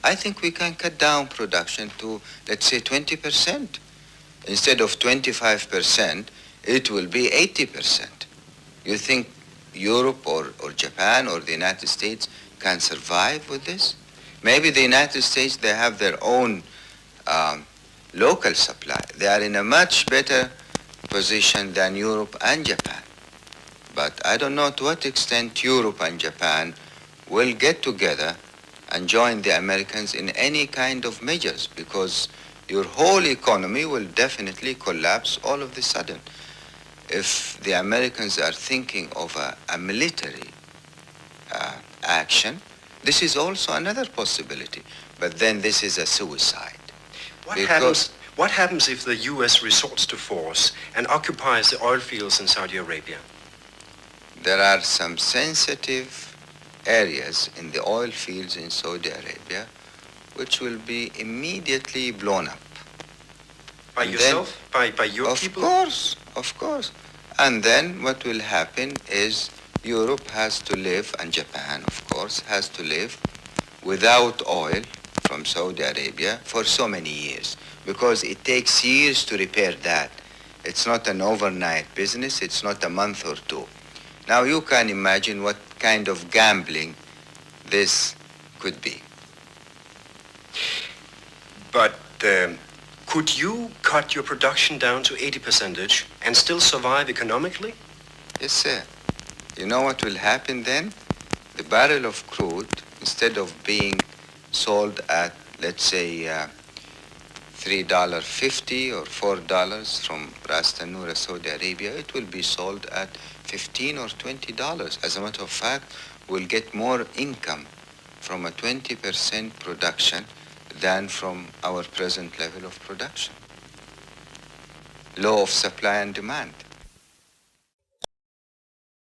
I think we can cut down production to, let's say, 20%. Instead of 25%, it will be 80%. You think Europe or Japan or the United States can survive with this? Maybe the United States, they have their own local supply. They are in a much better position than Europe and Japan. But I don't know to what extent Europe and Japan will get together and join the Americans in any kind of measures, because your whole economy will definitely collapse all of a sudden. If the Americans are thinking of a military action, this is also another possibility. But then this is a suicide. What happens if the U.S. resorts to force and occupies the oil fields in Saudi Arabia? There are some sensitive areas in the oil fields in Saudi Arabia which will be immediately blown up. By and yourself? By your people? Of course. And then what will happen is Europe has to live, and Japan, of course, has to live without oil from Saudi Arabia for so many years, because it takes years to repair that. It's not an overnight business. It's not a month or two. Now you can imagine what kind of gambling this could be. But could you cut your production down to 80% and still survive economically? Yes, sir. You know what will happen then? The barrel of crude, instead of being sold at, let's say, $3.50 or $4 from Ras Tanura, Saudi Arabia, it will be sold at $15 or $20. As a matter of fact, we'll get more income from a 20% production than from our present level of production. Law of supply and demand.